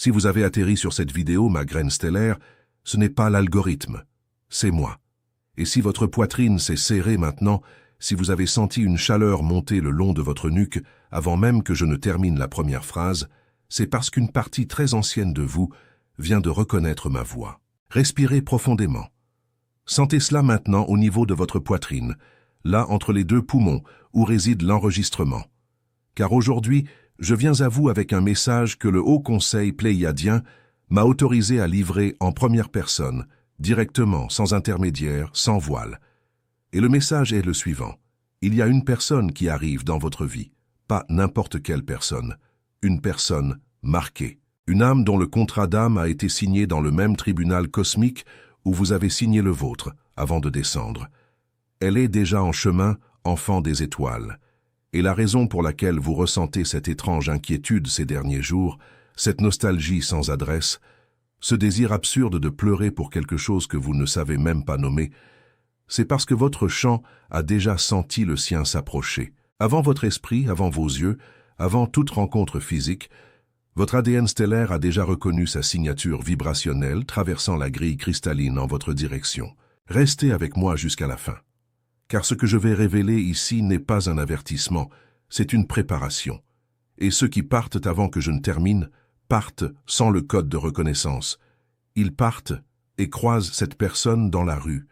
Si vous avez atterri sur cette vidéo, ma graine stellaire, ce n'est pas l'algorithme, c'est moi. Et si votre poitrine s'est serrée maintenant, si vous avez senti une chaleur monter le long de votre nuque avant même que je ne termine la première phrase, c'est parce qu'une partie très ancienne de vous vient de reconnaître ma voix. Respirez profondément. Sentez cela maintenant au niveau de votre poitrine, là entre les deux poumons où réside l'enregistrement. Car aujourd'hui, je viens à vous avec un message que le Haut Conseil pléiadien m'a autorisé à livrer en première personne, directement, sans intermédiaire, sans voile. Et le message est le suivant. Il y a une personne qui arrive dans votre vie, pas n'importe quelle personne, une personne marquée. Une âme dont le contrat d'âme a été signé dans le même tribunal cosmique où vous avez signé le vôtre avant de descendre. Elle est déjà en chemin, enfant des étoiles. Et la raison pour laquelle vous ressentez cette étrange inquiétude ces derniers jours, cette nostalgie sans adresse, ce désir absurde de pleurer pour quelque chose que vous ne savez même pas nommer, c'est parce que votre champ a déjà senti le sien s'approcher. Avant votre esprit, avant vos yeux, avant toute rencontre physique, votre ADN stellaire a déjà reconnu sa signature vibrationnelle traversant la grille cristalline en votre direction. Restez avec moi jusqu'à la fin. Car ce que je vais révéler ici n'est pas un avertissement, c'est une préparation. Et ceux qui partent avant que je ne termine, partent sans le code de reconnaissance. Ils partent et croisent cette personne dans la rue,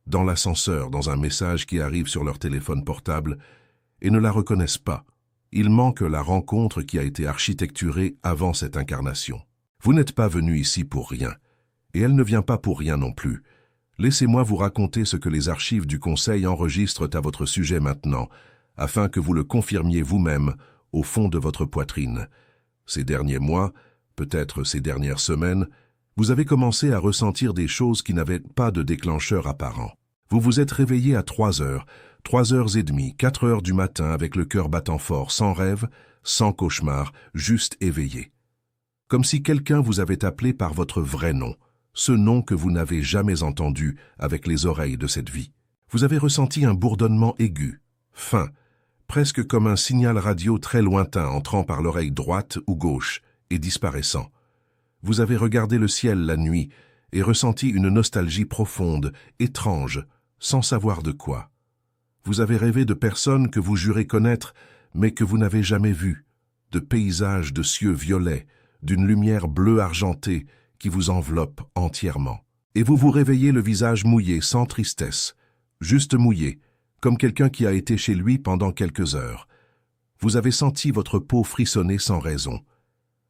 dans l'ascenseur, dans un message qui arrive sur leur téléphone portable, et ne la reconnaissent pas. Il manque la rencontre qui a été architecturée avant cette incarnation. Vous n'êtes pas venu ici pour rien, et elle ne vient pas pour rien non plus. Laissez-moi vous raconter ce que les archives du Conseil enregistrent à votre sujet maintenant, afin que vous le confirmiez vous-même au fond de votre poitrine. Ces derniers mois, peut-être ces dernières semaines, vous avez commencé à ressentir des choses qui n'avaient pas de déclencheur apparent. Vous vous êtes réveillé à 3 heures, 3h30, 4 heures du matin avec le cœur battant fort, sans rêve, sans cauchemar, juste éveillé. Comme si quelqu'un vous avait appelé par votre vrai nom, ce nom que vous n'avez jamais entendu avec les oreilles de cette vie. Vous avez ressenti un bourdonnement aigu, fin, presque comme un signal radio très lointain entrant par l'oreille droite ou gauche et disparaissant. Vous avez regardé le ciel la nuit et ressenti une nostalgie profonde, étrange, sans savoir de quoi. Vous avez rêvé de personnes que vous jurez connaître, mais que vous n'avez jamais vues, de paysages de cieux violets, d'une lumière bleue argentée qui vous enveloppe entièrement. Et vous vous réveillez le visage mouillé, sans tristesse, juste mouillé, comme quelqu'un qui a été chez lui pendant quelques heures. Vous avez senti votre peau frissonner sans raison,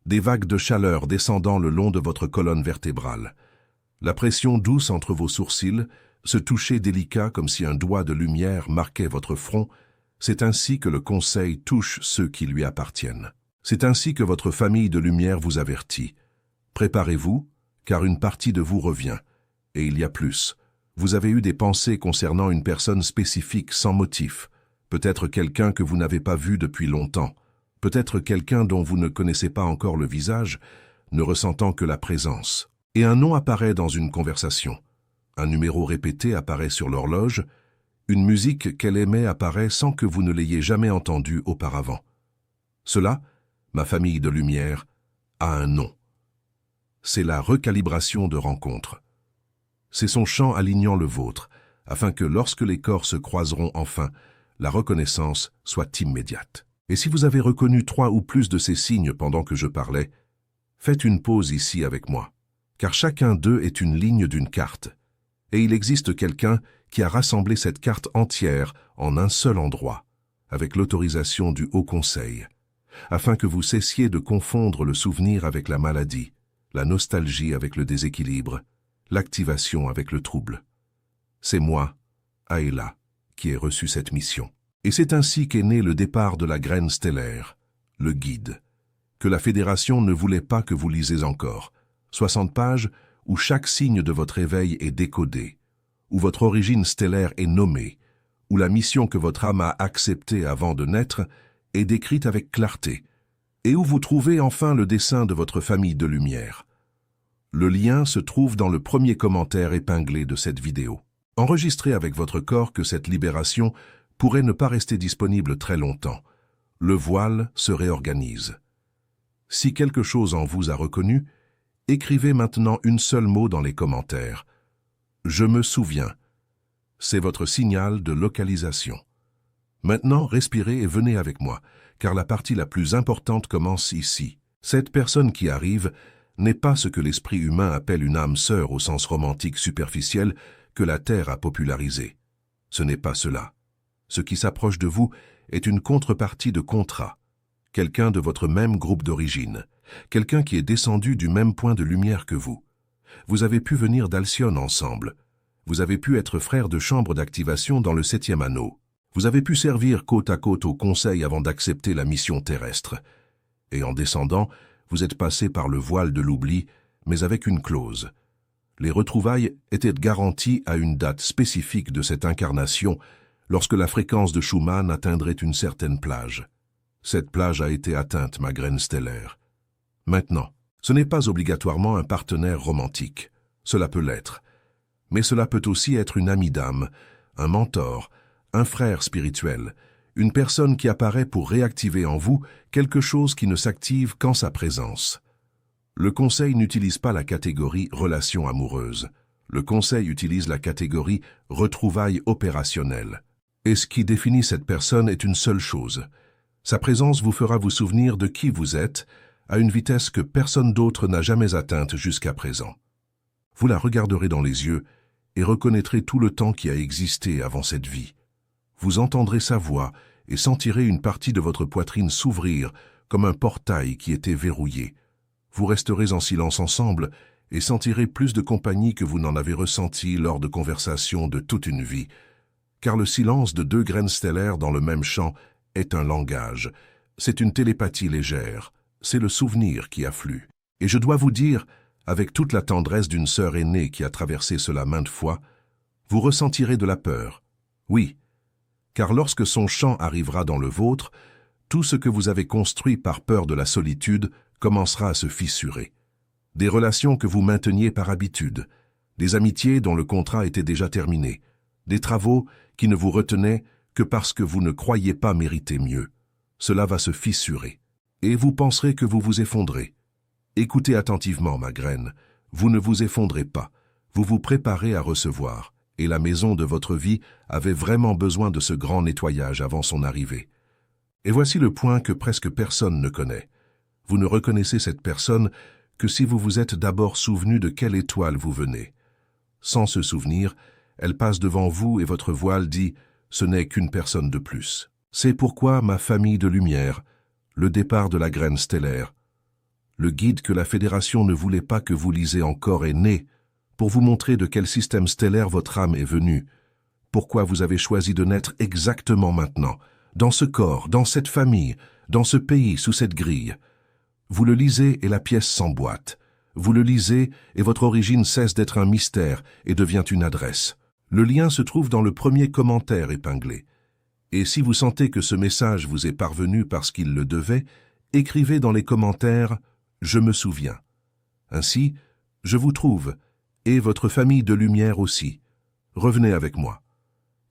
des vagues de chaleur descendant le long de votre colonne vertébrale, la pression douce entre vos sourcils, ce toucher délicat comme si un doigt de lumière marquait votre front, c'est ainsi que le Conseil touche ceux qui lui appartiennent. C'est ainsi que votre famille de lumière vous avertit. Préparez-vous, car une partie de vous revient. Et il y a plus. Vous avez eu des pensées concernant une personne spécifique sans motif, peut-être quelqu'un que vous n'avez pas vu depuis longtemps, peut-être quelqu'un dont vous ne connaissez pas encore le visage, ne ressentant que la présence. Et un nom apparaît dans une conversation. Un numéro répété apparaît sur l'horloge, une musique qu'elle aimait apparaît sans que vous ne l'ayez jamais entendue auparavant. Cela, ma famille de lumière, a un nom. C'est la recalibration de rencontre. C'est son chant alignant le vôtre, afin que lorsque les corps se croiseront enfin, la reconnaissance soit immédiate. Et si vous avez reconnu 3 ou plus de ces signes pendant que je parlais, faites une pause ici avec moi, car chacun d'eux est une ligne d'une carte. Et il existe quelqu'un qui a rassemblé cette carte entière en un seul endroit, avec l'autorisation du Haut Conseil, afin que vous cessiez de confondre le souvenir avec la maladie, la nostalgie avec le déséquilibre, l'activation avec le trouble. C'est moi, Aela, qui ai reçu cette mission. Et c'est ainsi qu'est né le départ de la graine stellaire, le guide, que la Fédération ne voulait pas que vous lisez encore. 60 pages où chaque signe de votre éveil est décodé, où votre origine stellaire est nommée, où la mission que votre âme a acceptée avant de naître est décrite avec clarté, et où vous trouvez enfin le dessin de votre famille de lumière. Le lien se trouve dans le premier commentaire épinglé de cette vidéo. Enregistrez avec votre corps que cette libération pourrait ne pas rester disponible très longtemps. Le voile se réorganise. Si quelque chose en vous a reconnu, écrivez maintenant une seule mot dans les commentaires. Je me souviens. C'est votre signal de localisation. Maintenant, respirez et venez avec moi, car la partie la plus importante commence ici. Cette personne qui arrive n'est pas ce que l'esprit humain appelle une âme sœur au sens romantique superficiel que la Terre a popularisé. Ce n'est pas cela. Ce qui s'approche de vous est une contrepartie de contrat. Quelqu'un de votre même groupe d'origine. Quelqu'un qui est descendu du même point de lumière que vous. Vous avez pu venir d'Alcyone ensemble. Vous avez pu être frère de chambre d'activation dans le 7e anneau. Vous avez pu servir côte à côte au Conseil avant d'accepter la mission terrestre. Et en descendant, vous êtes passé par le voile de l'oubli, mais avec une clause. Les retrouvailles étaient garanties à une date spécifique de cette incarnation, lorsque la fréquence de Schumann atteindrait une certaine plage. Cette plage a été atteinte, ma graine stellaire. Maintenant, ce n'est pas obligatoirement un partenaire romantique. Cela peut l'être. Mais cela peut aussi être une amie d'âme, un mentor, un frère spirituel, une personne qui apparaît pour réactiver en vous quelque chose qui ne s'active qu'en sa présence. Le Conseil n'utilise pas la catégorie « relation amoureuse ». Le Conseil utilise la catégorie « retrouvailles opérationnelles ». Et ce qui définit cette personne est une seule chose. Sa présence vous fera vous souvenir de qui vous êtes, à une vitesse que personne d'autre n'a jamais atteinte jusqu'à présent. Vous la regarderez dans les yeux et reconnaîtrez tout le temps qui a existé avant cette vie. Vous entendrez sa voix et sentirez une partie de votre poitrine s'ouvrir comme un portail qui était verrouillé. Vous resterez en silence ensemble et sentirez plus de compagnie que vous n'en avez ressenti lors de conversations de toute une vie. Car le silence de deux graines stellaires dans le même champ est un langage. C'est une télépathie légère. C'est le souvenir qui afflue. Et je dois vous dire, avec toute la tendresse d'une sœur aînée qui a traversé cela maintes fois, vous ressentirez de la peur. Oui, car lorsque son chant arrivera dans le vôtre, tout ce que vous avez construit par peur de la solitude commencera à se fissurer. Des relations que vous mainteniez par habitude, des amitiés dont le contrat était déjà terminé, des travaux qui ne vous retenaient que parce que vous ne croyiez pas mériter mieux. Cela va se fissurer. Et vous penserez que vous vous effondrez. Écoutez attentivement, ma graine. Vous ne vous effondrez pas. Vous vous préparez à recevoir. Et la maison de votre vie avait vraiment besoin de ce grand nettoyage avant son arrivée. Et voici le point que presque personne ne connaît. Vous ne reconnaissez cette personne que si vous vous êtes d'abord souvenu de quelle étoile vous venez. Sans se souvenir, elle passe devant vous et votre voile dit « ce n'est qu'une personne de plus ». C'est pourquoi ma famille de lumière, le départ de la graine stellaire, le guide que la Fédération ne voulait pas que vous lisiez encore est né, pour vous montrer de quel système stellaire votre âme est venue, pourquoi vous avez choisi de naître exactement maintenant, dans ce corps, dans cette famille, dans ce pays, sous cette grille. Vous le lisez et la pièce s'emboîte. Vous le lisez et votre origine cesse d'être un mystère et devient une adresse. Le lien se trouve dans le premier commentaire épinglé. Et si vous sentez que ce message vous est parvenu parce qu'il le devait, écrivez dans les commentaires « Je me souviens ». Ainsi, je vous trouve, et votre famille de lumière aussi. Revenez avec moi,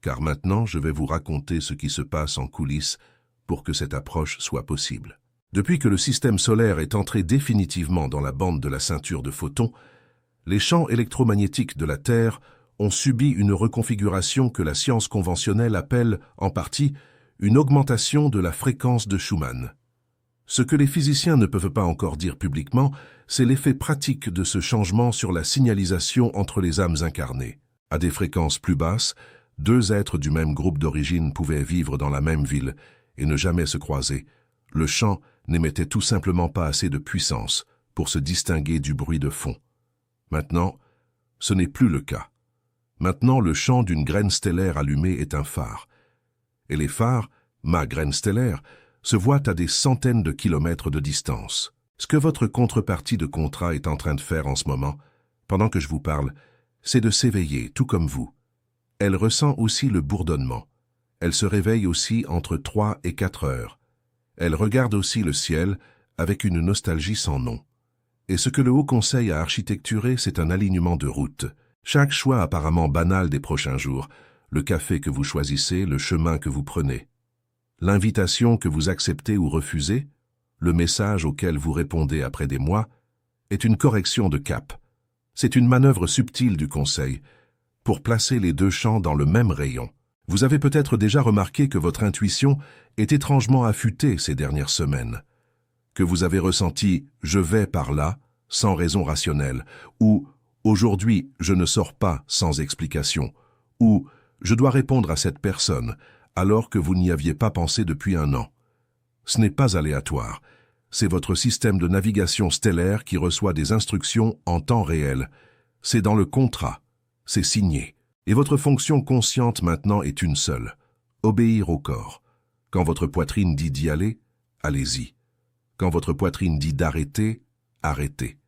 car maintenant je vais vous raconter ce qui se passe en coulisses pour que cette approche soit possible. Depuis que le système solaire est entré définitivement dans la bande de la ceinture de photons, les champs électromagnétiques de la Terre ont subi une reconfiguration que la science conventionnelle appelle, en partie, une augmentation de la fréquence de Schumann. Ce que les physiciens ne peuvent pas encore dire publiquement, c'est l'effet pratique de ce changement sur la signalisation entre les âmes incarnées. À des fréquences plus basses, deux êtres du même groupe d'origine pouvaient vivre dans la même ville et ne jamais se croiser. Le champ n'émettait tout simplement pas assez de puissance pour se distinguer du bruit de fond. Maintenant, ce n'est plus le cas. Maintenant, le champ d'une graine stellaire allumée est un phare. Et les phares, ma graine stellaire, se voient à des centaines de kilomètres de distance. Ce que votre contrepartie de contrat est en train de faire en ce moment, pendant que je vous parle, c'est de s'éveiller, tout comme vous. Elle ressent aussi le bourdonnement. Elle se réveille aussi entre 3 et 4 heures. Elle regarde aussi le ciel avec une nostalgie sans nom. Et ce que le Haut Conseil a architecturé, c'est un alignement de routes. Chaque choix apparemment banal des prochains jours, le café que vous choisissez, le chemin que vous prenez, l'invitation que vous acceptez ou refusez, Le message auquel vous répondez après des mois est une correction de cap. C'est une manœuvre subtile du conseil pour placer les deux champs dans le même rayon. Vous avez peut-être déjà remarqué que votre intuition est étrangement affûtée ces dernières semaines, que vous avez ressenti « je vais par là » sans raison rationnelle, ou « aujourd'hui je ne sors pas sans explication », ou « je dois répondre à cette personne » alors que vous n'y aviez pas pensé depuis un an. Ce n'est pas aléatoire, c'est votre système de navigation stellaire qui reçoit des instructions en temps réel. C'est dans le contrat, c'est signé. Et votre fonction consciente maintenant est une seule, obéir au corps. Quand votre poitrine dit d'y aller, allez-y. Quand votre poitrine dit d'arrêter, arrêtez.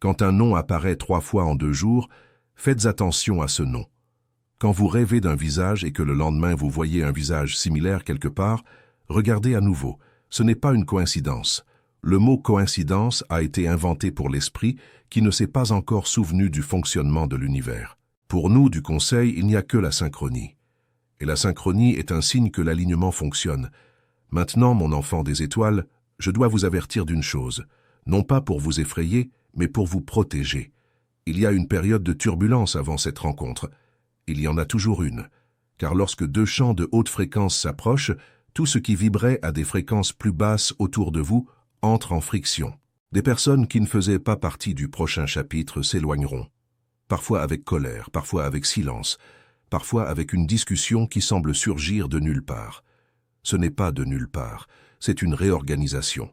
Quand un nom apparaît 3 fois en 2 jours, faites attention à ce nom. Quand vous rêvez d'un visage et que le lendemain vous voyez un visage similaire quelque part, regardez à nouveau. Ce n'est pas une coïncidence. Le mot coïncidence a été inventé pour l'esprit qui ne s'est pas encore souvenu du fonctionnement de l'univers. Pour nous, du conseil, il n'y a que la synchronie. Et la synchronie est un signe que l'alignement fonctionne. Maintenant, mon enfant des étoiles, je dois vous avertir d'une chose, non pas pour vous effrayer, mais pour vous protéger. Il y a une période de turbulence avant cette rencontre. Il y en a toujours une, car lorsque 2 champs de haute fréquence s'approchent, tout ce qui vibrait à des fréquences plus basses autour de vous entre en friction. Des personnes qui ne faisaient pas partie du prochain chapitre s'éloigneront. Parfois avec colère, parfois avec silence, parfois avec une discussion qui semble surgir de nulle part. Ce n'est pas de nulle part, c'est une réorganisation.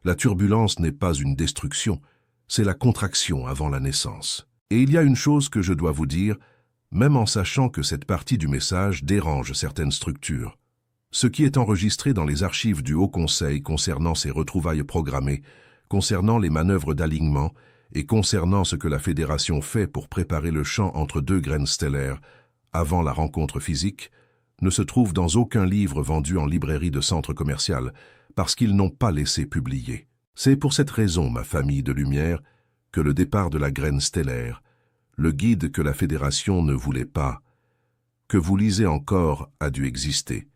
La turbulence n'est pas une destruction, c'est la contraction avant la naissance. Et il y a une chose que je dois vous dire, même en sachant que cette partie du message dérange certaines structures. Ce qui est enregistré dans les archives du Haut Conseil concernant ces retrouvailles programmées, concernant les manœuvres d'alignement et concernant ce que la Fédération fait pour préparer le champ entre 2 graines stellaires avant la rencontre physique, ne se trouve dans aucun livre vendu en librairie de centre commercial, parce qu'ils n'ont pas laissé publier. C'est pour cette raison, ma famille de lumière, que le départ de la graine stellaire, le guide que la Fédération ne voulait pas, que vous lisez encore, a dû exister.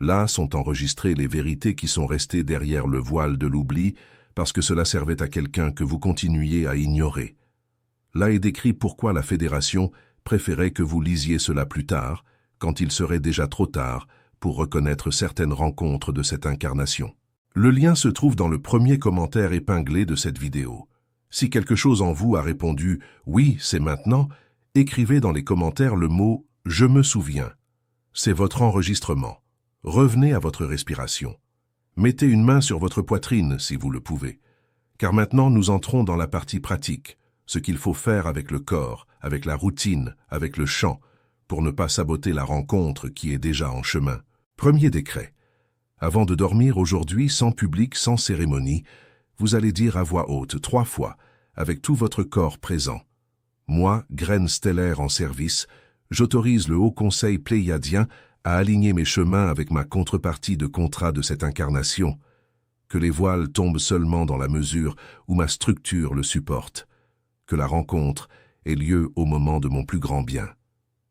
Là sont enregistrées les vérités qui sont restées derrière le voile de l'oubli, parce que cela servait à quelqu'un que vous continuiez à ignorer. Là est décrit pourquoi la Fédération préférait que vous lisiez cela plus tard, quand il serait déjà trop tard, pour reconnaître certaines rencontres de cette incarnation. Le lien se trouve dans le premier commentaire épinglé de cette vidéo. Si quelque chose en vous a répondu « Oui, c'est maintenant », écrivez dans les commentaires le mot « Je me souviens ». C'est votre enregistrement. Revenez à votre respiration. Mettez une main sur votre poitrine si vous le pouvez. Car maintenant nous entrons dans la partie pratique, ce qu'il faut faire avec le corps, avec la routine, avec le chant, pour ne pas saboter la rencontre qui est déjà en chemin. Premier décret. Avant de dormir aujourd'hui, sans public, sans cérémonie, vous allez dire à voix haute 3 fois, avec tout votre corps présent. Moi, graine stellaire en service, j'autorise le Haut Conseil pléiadien à aligner mes chemins avec ma contrepartie de contrat de cette incarnation, que les voiles tombent seulement dans la mesure où ma structure le supporte, que la rencontre ait lieu au moment de mon plus grand bien.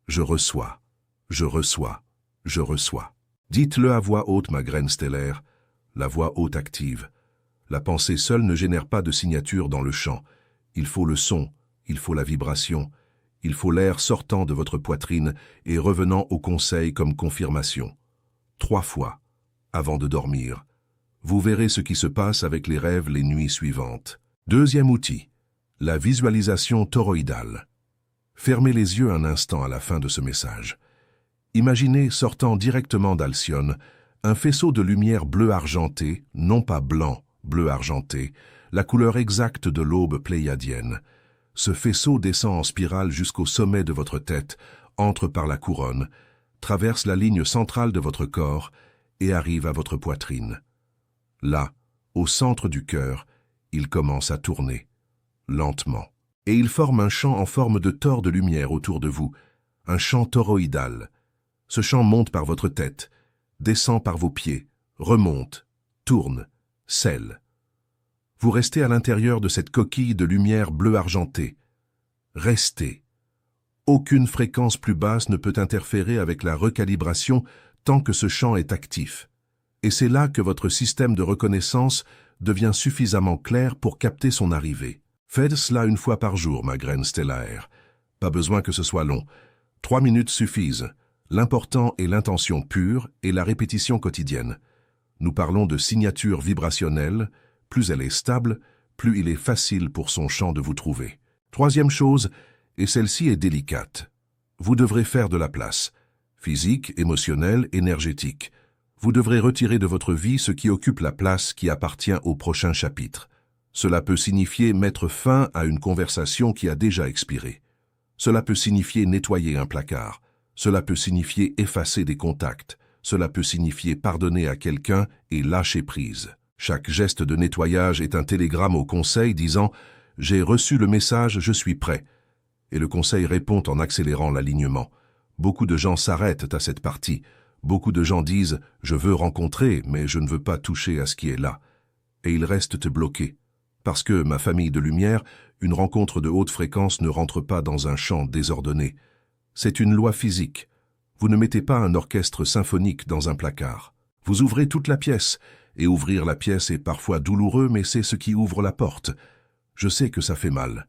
Je reçois, je reçois, je reçois. Dites-le à voix haute, ma graine stellaire, la voix haute active. La pensée seule ne génère pas de signature dans le champ. Il faut le son, il faut la vibration, il faut l'air sortant de votre poitrine et revenant au conseil comme confirmation. 3 fois, avant de dormir. Vous verrez ce qui se passe avec les rêves les nuits suivantes. Deuxième outil, la visualisation toroïdale. Fermez les yeux un instant à la fin de ce message. Imaginez, sortant directement d'Alcyone, un faisceau de lumière bleu argenté, non pas blanc, bleu argenté, la couleur exacte de l'aube pléiadienne. Ce faisceau descend en spirale jusqu'au sommet de votre tête, entre par la couronne, traverse la ligne centrale de votre corps et arrive à votre poitrine. Là, au centre du cœur, il commence à tourner, lentement. Et il forme un champ en forme de tore de lumière autour de vous, un champ toroïdal. Ce champ monte par votre tête, descend par vos pieds, remonte, tourne, scelle. Vous restez à l'intérieur de cette coquille de lumière bleu argenté. Restez. Aucune fréquence plus basse ne peut interférer avec la recalibration tant que ce champ est actif. Et c'est là que votre système de reconnaissance devient suffisamment clair pour capter son arrivée. Faites cela une fois par jour, ma graine stellaire. Pas besoin que ce soit long. 3 minutes suffisent. L'important est l'intention pure et la répétition quotidienne. Nous parlons de signature vibrationnelle. Plus elle est stable, plus il est facile pour son champ de vous trouver. Troisième chose, et celle-ci est délicate. Vous devrez faire de la place. Physique, émotionnelle, énergétique. Vous devrez retirer de votre vie ce qui occupe la place qui appartient au prochain chapitre. Cela peut signifier mettre fin à une conversation qui a déjà expiré. Cela peut signifier nettoyer un placard. Cela peut signifier effacer des contacts. Cela peut signifier pardonner à quelqu'un et lâcher prise. Chaque geste de nettoyage est un télégramme au conseil disant « J'ai reçu le message, je suis prêt ». Et le conseil répond en accélérant l'alignement. Beaucoup de gens s'arrêtent à cette partie. Beaucoup de gens disent « Je veux rencontrer, mais je ne veux pas toucher à ce qui est là ». Et ils restent bloqués. Parce que, ma famille de lumière, une rencontre de haute fréquence ne rentre pas dans un champ désordonné. C'est une loi physique. Vous ne mettez pas un orchestre symphonique dans un placard. Vous ouvrez toute la pièce, et ouvrir la pièce est parfois douloureux, mais c'est ce qui ouvre la porte. Je sais que ça fait mal.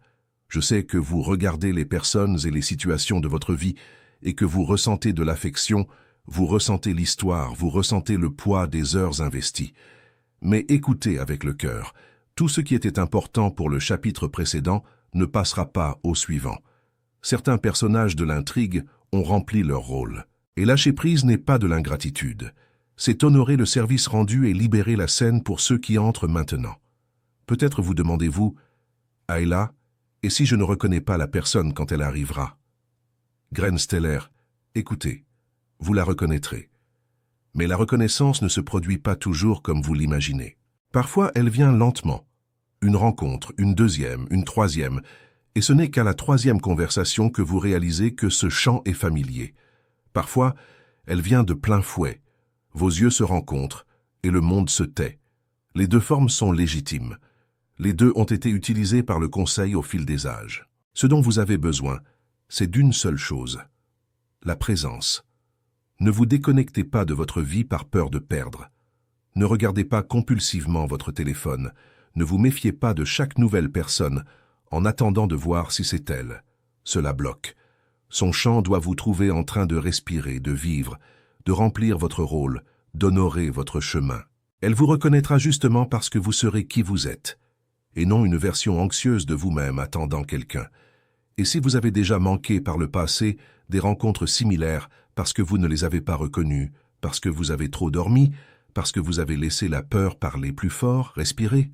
Je sais que vous regardez les personnes et les situations de votre vie, et que vous ressentez de l'affection, vous ressentez l'histoire, vous ressentez le poids des heures investies. Mais écoutez avec le cœur. Tout ce qui était important pour le chapitre précédent ne passera pas au suivant. Certains personnages de l'intrigue ont rempli leur rôle. Et lâcher prise n'est pas de l'ingratitude. C'est honorer le service rendu et libérer la scène pour ceux qui entrent maintenant. Peut-être vous demandez-vous, « Ayla, et si je ne reconnais pas la personne quand elle arrivera ?» Graine stellaire, écoutez, vous la reconnaîtrez. Mais la reconnaissance ne se produit pas toujours comme vous l'imaginez. Parfois, elle vient lentement. Une rencontre, une deuxième, une troisième, et ce n'est qu'à la troisième conversation que vous réalisez que ce chant est familier. Parfois, elle vient de plein fouet. Vos yeux se rencontrent, et le monde se tait. Les deux formes sont légitimes. Les deux ont été utilisées par le conseil au fil des âges. Ce dont vous avez besoin, c'est d'une seule chose, la présence. Ne vous déconnectez pas de votre vie par peur de perdre. Ne regardez pas compulsivement votre téléphone. Ne vous méfiez pas de chaque nouvelle personne en attendant de voir si c'est elle. Cela bloque. Son chant doit vous trouver en train de respirer, de vivre, de remplir votre rôle, d'honorer votre chemin. Elle vous reconnaîtra justement parce que vous serez qui vous êtes, et non une version anxieuse de vous-même attendant quelqu'un. Et si vous avez déjà manqué par le passé des rencontres similaires parce que vous ne les avez pas reconnues, parce que vous avez trop dormi, parce que vous avez laissé la peur parler plus fort, respirer.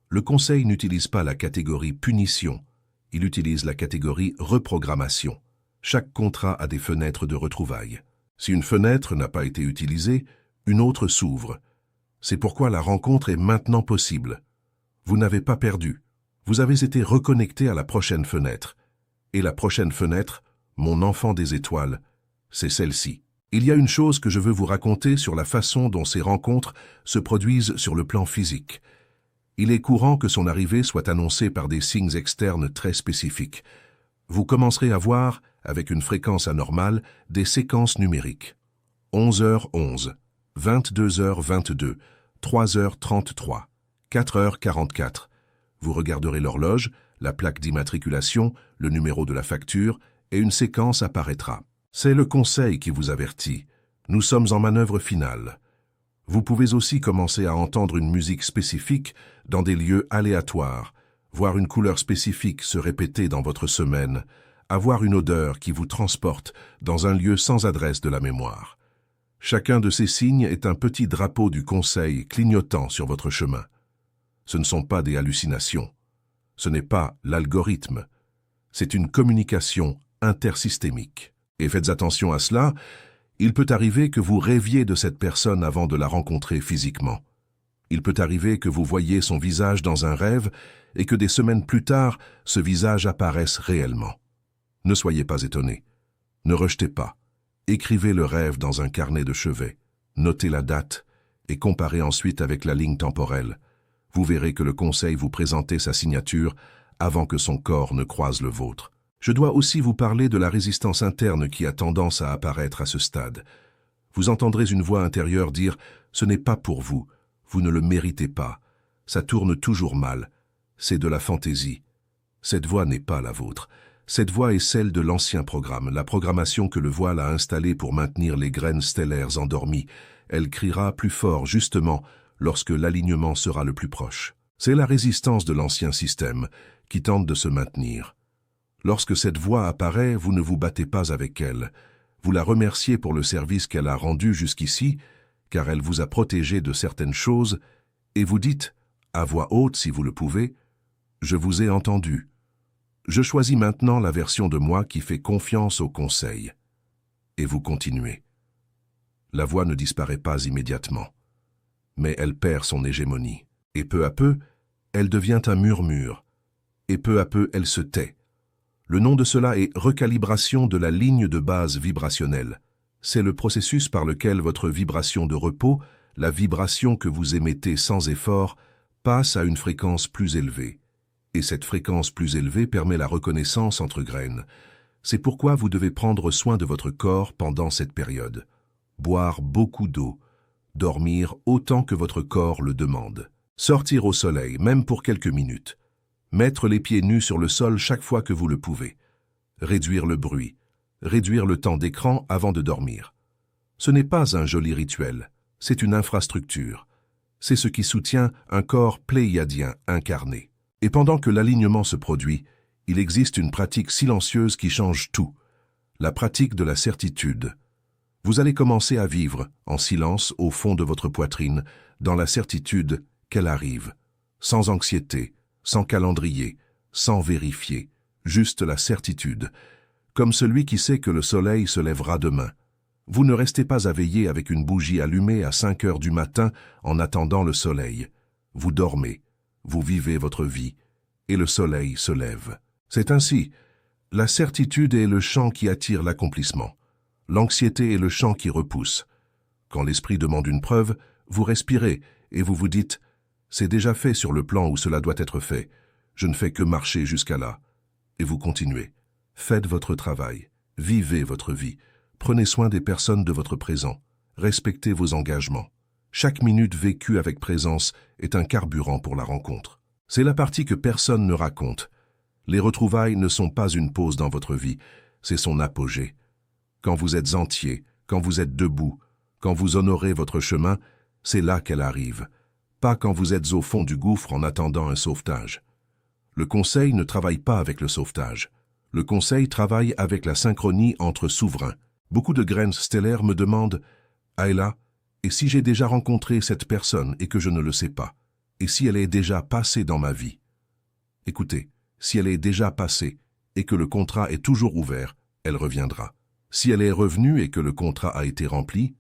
Le conseil n'utilise pas la catégorie punition, il utilise la catégorie reprogrammation. Chaque contrat a des fenêtres de retrouvailles. Si une fenêtre n'a pas été utilisée, une autre s'ouvre. C'est pourquoi la rencontre est maintenant possible. Vous n'avez pas perdu. Vous avez été reconnecté à la prochaine fenêtre. Et la prochaine fenêtre, mon enfant des étoiles, c'est celle-ci. Il y a une chose que je veux vous raconter sur la façon dont ces rencontres se produisent sur le plan physique. Il est courant que son arrivée soit annoncée par des signes externes très spécifiques. Vous commencerez à voir, avec une fréquence anormale, des séquences numériques. 11h11, 22h22, 3h33, 4h44. Vous regarderez l'horloge, la plaque d'immatriculation, le numéro de la facture, et une séquence apparaîtra. C'est le conseil qui vous avertit. Nous sommes en manœuvre finale. Vous pouvez aussi commencer à entendre une musique spécifique dans des lieux aléatoires, voir une couleur spécifique se répéter dans votre semaine, avoir une odeur qui vous transporte dans un lieu sans adresse de la mémoire. Chacun de ces signes est un petit drapeau du conseil clignotant sur votre chemin. Ce ne sont pas des hallucinations. Ce n'est pas l'algorithme. C'est une communication intersystémique. Et faites attention à cela, il peut arriver que vous rêviez de cette personne avant de la rencontrer physiquement. Il peut arriver que vous voyiez son visage dans un rêve et que des semaines plus tard, ce visage apparaisse réellement. Ne soyez pas étonnés. Ne rejetez pas. Écrivez le rêve dans un carnet de chevet. Notez la date et comparez ensuite avec la ligne temporelle. Vous verrez que le conseil vous présentait sa signature avant que son corps ne croise le vôtre. Je dois aussi vous parler de la résistance interne qui a tendance à apparaître à ce stade. Vous entendrez une voix intérieure dire « Ce n'est pas pour vous, vous ne le méritez pas ». Ça tourne toujours mal. C'est de la fantaisie. Cette voix n'est pas la vôtre. Cette voix est celle de l'ancien programme, la programmation que le voile a installée pour maintenir les graines stellaires endormies. Elle criera plus fort, justement, lorsque l'alignement sera le plus proche. C'est la résistance de l'ancien système qui tente de se maintenir. Lorsque cette voix apparaît, vous ne vous battez pas avec elle. Vous la remerciez pour le service qu'elle a rendu jusqu'ici, car elle vous a protégé de certaines choses, et vous dites, à voix haute si vous le pouvez, « Je vous ai entendu. Je choisis maintenant la version de moi qui fait confiance au conseil. » Et vous continuez. La voix ne disparaît pas immédiatement, mais elle perd son hégémonie. Et peu à peu, elle devient un murmure, et peu à peu, elle se tait. Le nom de cela est recalibration de la ligne de base vibrationnelle. C'est le processus par lequel votre vibration de repos, la vibration que vous émettez sans effort, passe à une fréquence plus élevée. Et cette fréquence plus élevée permet la reconnaissance entre graines. C'est pourquoi vous devez prendre soin de votre corps pendant cette période. Boire beaucoup d'eau, dormir autant que votre corps le demande. Sortir au soleil, même pour quelques minutes. Mettre les pieds nus sur le sol chaque fois que vous le pouvez. Réduire le bruit. Réduire le temps d'écran avant de dormir. Ce n'est pas un joli rituel, c'est une infrastructure. C'est ce qui soutient un corps pléiadien incarné. Et pendant que l'alignement se produit, il existe une pratique silencieuse qui change tout. La pratique de la certitude. Vous allez commencer à vivre, en silence, au fond de votre poitrine, dans la certitude qu'elle arrive, sans anxiété, sans calendrier, sans vérifier, juste la certitude, comme celui qui sait que le soleil se lèvera demain. Vous ne restez pas à veiller avec une bougie allumée à 5 heures du matin en attendant le soleil. Vous dormez, vous vivez votre vie, et le soleil se lève. C'est ainsi. La certitude est le champ qui attire l'accomplissement. L'anxiété est le champ qui repousse. Quand l'esprit demande une preuve, vous respirez et vous vous dites « C'est déjà fait sur le plan où cela doit être fait. Je ne fais que marcher jusqu'à là. » Et vous continuez. Faites votre travail. Vivez votre vie. Prenez soin des personnes de votre présent. Respectez vos engagements. Chaque minute vécue avec présence est un carburant pour la rencontre. C'est la partie que personne ne raconte. Les retrouvailles ne sont pas une pause dans votre vie, c'est son apogée. Quand vous êtes entier, quand vous êtes debout, quand vous honorez votre chemin, c'est là qu'elle arrive. Pas quand vous êtes au fond du gouffre en attendant un sauvetage. Le conseil ne travaille pas avec le sauvetage. Le conseil travaille avec la synchronie entre souverains. Beaucoup de graines stellaires me demandent « Ayla, et si j'ai déjà rencontré cette personne et que je ne le sais pas? Et si elle est déjà passée dans ma vie ?» Écoutez, si elle est déjà passée et que le contrat est toujours ouvert, elle reviendra. Si elle est revenue et que le contrat a été rempli,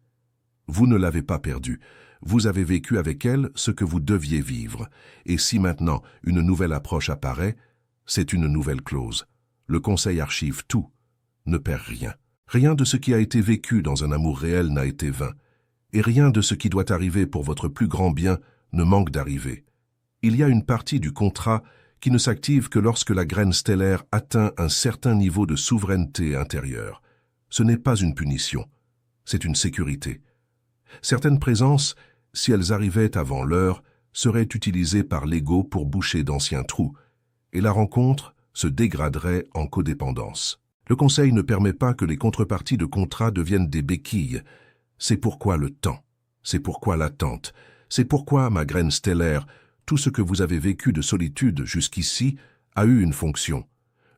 vous ne l'avez pas perdue. Vous avez vécu avec elle ce que vous deviez vivre. Et si maintenant une nouvelle approche apparaît, c'est une nouvelle clause. Le conseil archive tout, ne perd rien. Rien de ce qui a été vécu dans un amour réel n'a été vain. Et rien de ce qui doit arriver pour votre plus grand bien ne manque d'arriver. Il y a une partie du contrat qui ne s'active que lorsque la graine stellaire atteint un certain niveau de souveraineté intérieure. Ce n'est pas une punition, c'est une sécurité. Certaines présences, si elles arrivaient avant l'heure, seraient utilisées par l'ego pour boucher d'anciens trous, et la rencontre se dégraderait en codépendance. Le conseil ne permet pas que les contreparties de contrat deviennent des béquilles. C'est pourquoi le temps, c'est pourquoi l'attente, c'est pourquoi, ma graine stellaire, tout ce que vous avez vécu de solitude jusqu'ici a eu une fonction.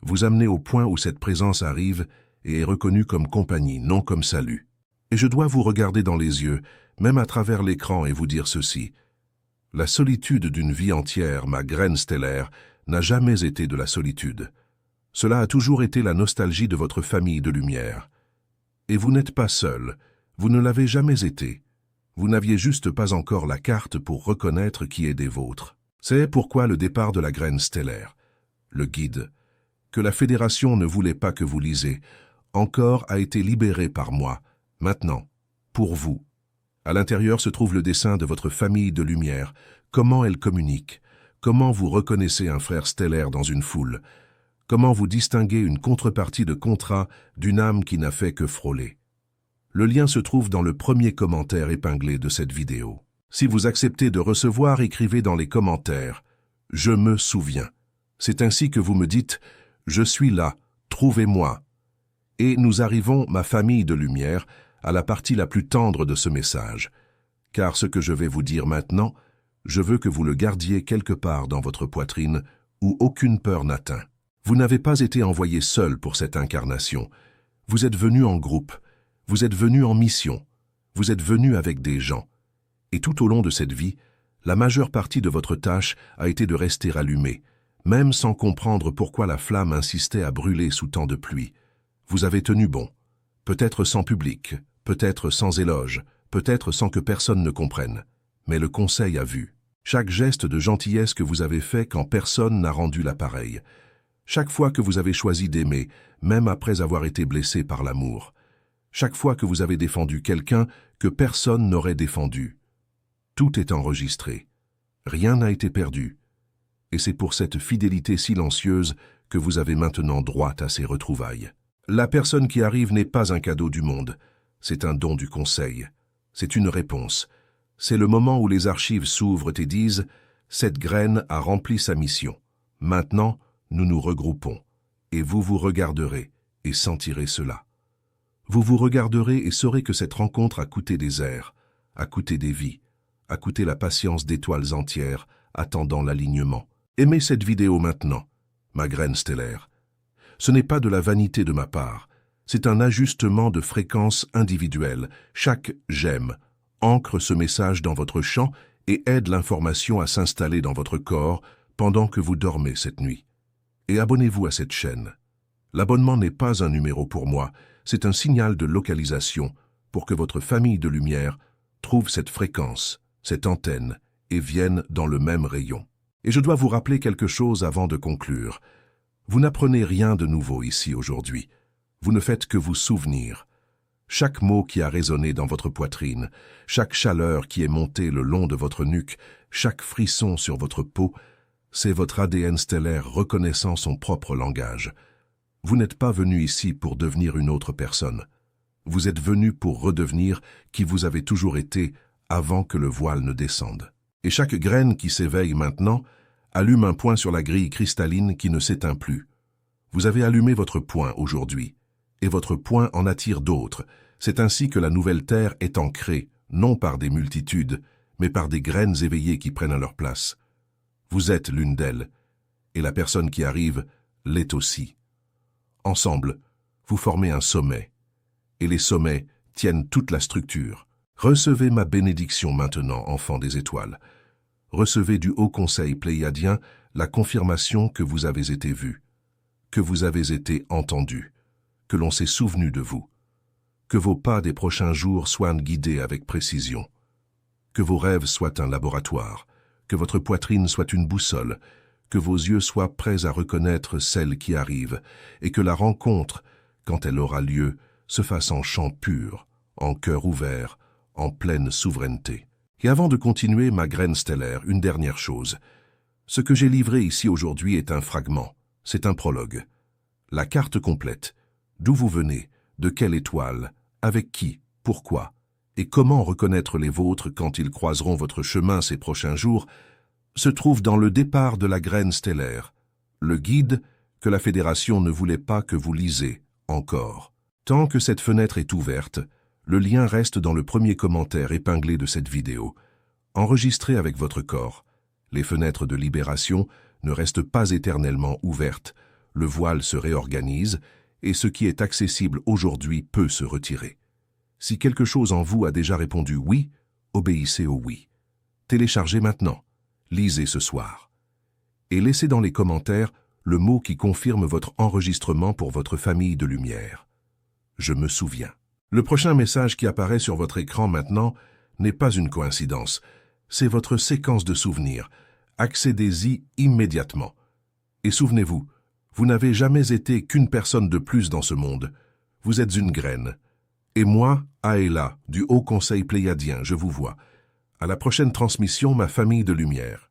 Vous amener au point où cette présence arrive et est reconnue comme compagnie, non comme salut. Et je dois vous regarder dans les yeux, même à travers l'écran, et vous dire ceci. La solitude d'une vie entière, ma graine stellaire, n'a jamais été de la solitude. Cela a toujours été la nostalgie de votre famille de lumière. Et vous n'êtes pas seul, vous ne l'avez jamais été. Vous n'aviez juste pas encore la carte pour reconnaître qui est des vôtres. C'est pourquoi le départ de la graine stellaire, le guide, que la Fédération ne voulait pas que vous lisiez, encore a été libéré par moi, maintenant, pour vous. À l'intérieur se trouve le dessin de votre famille de lumière, comment elle communique, comment vous reconnaissez un frère stellaire dans une foule, comment vous distinguez une contrepartie de contrat d'une âme qui n'a fait que frôler. Le lien se trouve dans le premier commentaire épinglé de cette vidéo. Si vous acceptez de recevoir, écrivez dans les commentaires « Je me souviens ». C'est ainsi que vous me dites « Je suis là, trouvez-moi ». Et nous arrivons, ma famille de lumière, à la partie la plus tendre de ce message. Car ce que je vais vous dire maintenant, je veux que vous le gardiez quelque part dans votre poitrine où aucune peur n'atteint. Vous n'avez pas été envoyé seul pour cette incarnation. Vous êtes venu en groupe, vous êtes venu en mission, vous êtes venu avec des gens. Et tout au long de cette vie, la majeure partie de votre tâche a été de rester allumée, même sans comprendre pourquoi la flamme insistait à brûler sous tant de pluie. Vous avez tenu bon, peut-être sans public, peut-être sans éloge, peut-être sans que personne ne comprenne. Mais le conseil a vu. Chaque geste de gentillesse que vous avez fait quand personne n'a rendu l'appareil. Chaque fois que vous avez choisi d'aimer, même après avoir été blessé par l'amour. Chaque fois que vous avez défendu quelqu'un que personne n'aurait défendu. Tout est enregistré. Rien n'a été perdu. Et c'est pour cette fidélité silencieuse que vous avez maintenant droit à ces retrouvailles. La personne qui arrive n'est pas un cadeau du monde. C'est un don du conseil. C'est une réponse. C'est le moment où les archives s'ouvrent et disent « Cette graine a rempli sa mission. Maintenant, nous nous regroupons. Et vous vous regarderez et sentirez cela. Vous vous regarderez et saurez que cette rencontre a coûté des airs, a coûté des vies, a coûté la patience d'étoiles entières attendant l'alignement. Aimez cette vidéo maintenant, ma graine stellaire. Ce n'est pas de la vanité de ma part, c'est un ajustement de fréquence individuelle. Chaque « j'aime » ancre ce message dans votre champ et aide l'information à s'installer dans votre corps pendant que vous dormez cette nuit. Et abonnez-vous à cette chaîne. L'abonnement n'est pas un numéro pour moi, c'est un signal de localisation pour que votre famille de lumière trouve cette fréquence, cette antenne, et vienne dans le même rayon. Et je dois vous rappeler quelque chose avant de conclure. Vous n'apprenez rien de nouveau ici aujourd'hui. Vous ne faites que vous souvenir. Chaque mot qui a résonné dans votre poitrine, chaque chaleur qui est montée le long de votre nuque, chaque frisson sur votre peau, c'est votre ADN stellaire reconnaissant son propre langage. Vous n'êtes pas venu ici pour devenir une autre personne. Vous êtes venu pour redevenir qui vous avez toujours été avant que le voile ne descende. Et chaque graine qui s'éveille maintenant allume un point sur la grille cristalline qui ne s'éteint plus. Vous avez allumé votre point aujourd'hui, et votre point en attire d'autres. C'est ainsi que la nouvelle Terre est ancrée, non par des multitudes, mais par des graines éveillées qui prennent à leur place. Vous êtes l'une d'elles, et la personne qui arrive l'est aussi. Ensemble, vous formez un sommet, et les sommets tiennent toute la structure. Recevez ma bénédiction maintenant, enfants des étoiles. Recevez du Haut Conseil pléiadien la confirmation que vous avez été vus, que vous avez été entendus, que l'on s'est souvenu de vous, que vos pas des prochains jours soient guidés avec précision, que vos rêves soient un laboratoire, que votre poitrine soit une boussole, que vos yeux soient prêts à reconnaître celle qui arrive, et que la rencontre, quand elle aura lieu, se fasse en chant pur, en cœur ouvert, en pleine souveraineté. Et avant de continuer ma graine stellaire, une dernière chose. Ce que j'ai livré ici aujourd'hui est un fragment, c'est un prologue. La carte complète, d'où vous venez, de quelle étoile, avec qui, pourquoi, et comment reconnaître les vôtres quand ils croiseront votre chemin ces prochains jours, se trouve dans le départ de la graine stellaire, le guide que la Fédération ne voulait pas que vous lisez encore. Tant que cette fenêtre est ouverte, le lien reste dans le premier commentaire épinglé de cette vidéo. Enregistré avec votre corps. Les fenêtres de libération ne restent pas éternellement ouvertes, le voile se réorganise et ce qui est accessible aujourd'hui peut se retirer. Si quelque chose en vous a déjà répondu oui, obéissez au oui. Téléchargez maintenant. Lisez ce soir. Et laissez dans les commentaires le mot qui confirme votre enregistrement pour votre famille de lumière. Je me souviens. Le prochain message qui apparaît sur votre écran maintenant n'est pas une coïncidence. C'est votre séquence de souvenirs. Accédez-y immédiatement. Et souvenez-vous, vous n'avez jamais été qu'une personne de plus dans ce monde. Vous êtes une graine. Et moi, Aela, du Haut Conseil pléiadien, je vous vois. À la prochaine transmission, ma famille de lumière.